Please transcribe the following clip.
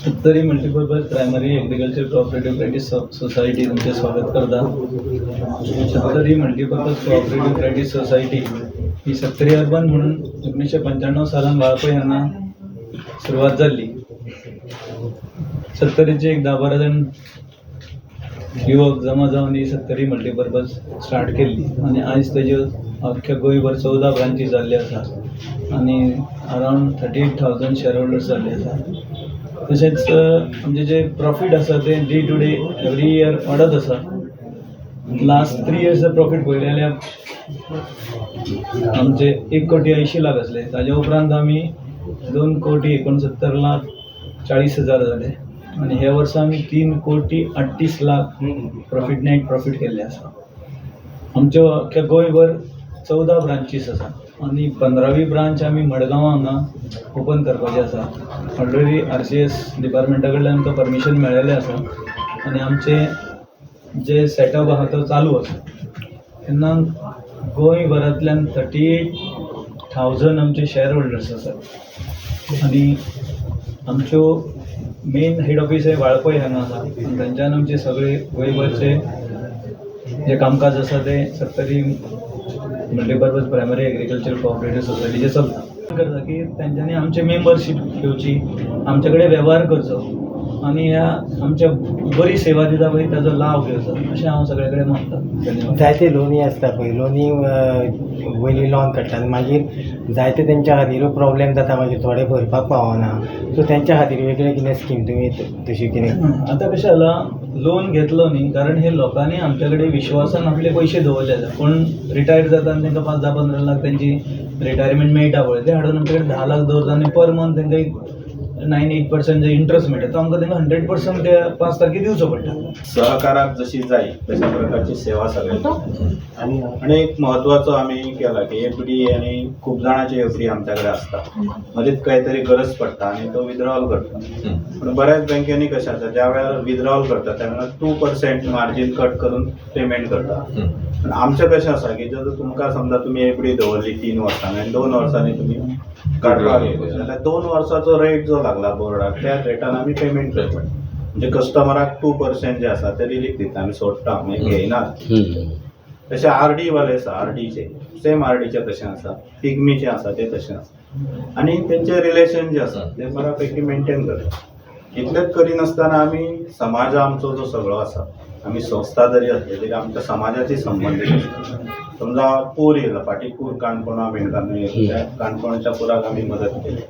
सत्तरी multipurpose primary agriculture cooperative credit society तुमचे स्वागत करता. Sattari multipurpose cooperative credit society ही सत्तरी अर्बन म्हणून 1995 सालान वाळपय हांगा सुरवात जाल्ली. सत्तरीचे एक 10-12 जण युवक जमा जावन ही सत्तरी मल्टीपर्पज स्टार्ट केल्ली आणि आयज तेज्यो अख्ख्या गोंयभर 14 ब्रांचीस जाल्ले आसा आणि अरावंड 38,000 शेअर होल्डर्स जाल्ले आसा. तशेंच आमचे जे प्रॉफीट आसा ते day to day every year वाडत आसा. लास्ट 3 इयर्स प्रॉफीट पळयलें जाल्यार आमचे 1,80,00,000 आसले. ताज्या उपरांत आमी 2,69,40,00,000 जाले आणि ह्या वर्सा आमी 3,38,00,000 प्रॉफीट नेट प्रॉफीट केल्ले आसा. आमच्यो अख्ख्या गोंयभर 14 ब्रांचीस आसा आणि 15वी ब्रांच आमी मडगांव हांगा ओपन करपाचें आसा. ऑलरेडी RCS डिपार्टमेंटा कडल्यान आमकां परमिशन मेळ्ळेलें आसा आणि आमचे जे सेटअप आहा तो चालू आसा. तेन्ना गोंयभरांतल्यान 38,000 आमचे शेअर होल्डर्स आसात आणि आमच्यो मेन हेड ऑफिस हे वाळपय हांगा आसा. थंयच्यान आमचे सगळे गोंयभरचे जे कामकाज आसा ते सत्तरी मल्टीपर्पज प्रायमरी एग्रीकल्चर कोऑपरेटिव्ह सोसायटीचे चलता. करता की तेंच्यांनी आमचे मेंबरशीप घेवची, आमचे कडेन वेव्हार करचो आणि ह्या आमच्या बरी सेवा दिता पळय ताजो लाभ घेवचो अशें हांव सगळे कडेन मागता. जायते लोनी आसता पळय, लोनी वयली लॉन काडटा आनी मागीर जायते तेंच्या खातीर प्रॉब्लेम जाता, मागीर थोडे भरपाक पावना. सो तेंच्या खातीर वेगळे कितें स्कीम तुमी तशी कितें? आतां कशें जालां, लोन घेतलो न्ही कारण हे लोकांनी आमचे कडेन विश्वासान आपले पयशे दवरले आसा. कोण रिटायर जाता आनी तांकां 5-10-15 लाख तेंची रिटायरमेंट मेळटा पळय ते हाडून आमचे कडेन 10 लाख दवरता आणि पर मंथ तांकां 9-8% जे इंट्रस्ट मेळटा तो आमकां तांकां 100% ते 5 तारखे दिवचो पडटा. सहकाराक जशी जाय तशा प्रकारची सेवा सगळ्यांनी आणि एक म्हत्वाचो आम्ही केला की एफडी आणि खूप जाणांची एफडी आमच्याकडे असता, मध्येच काहीतरी गरज पडटा आणि तो विथड्रॉवल करता. पण बऱ्याच बँकेनी कशें आसा, ज्या वेळार विथड्रॉवल करता तेन्ना 2% मार्जीन कट करून पेमेंट करता. पण आमचें कशें आसा की जर तुमकां समजा तुमी एफडी दवरली 3 वर्सांनी आनी 2 वर्सांनी तुमी काडपाक येयले जाल्यार 2 वर्साचो रेट जो लागला बोर्डाक त्या रेटान आमी पेमेंट करता. म्हणजे कस्टमराक 2% जे आसा ते रिलीफ दिता, आमी सोडटा मागीर घेयनात. तशें RD वाले आसा, RDचे सेम RDचे तशें आसा, पिग्मीचे आसा ते तशें आसा आनी तेंचे रिलेशन जे आसा ते बऱ्यापैकी मेंटेन करता. इतलेंच करिनासतना आमी समाज आमचो जो सगळो आसा, आमी संस्था जरी आसली तरी आमच्या समाजाची संबंदीत आसता. समजा पूर येयला, फाटीं पूर काणकोणा, बेळगांव येयलो, त्या काणकोणच्या पुराक आमी मदत केली.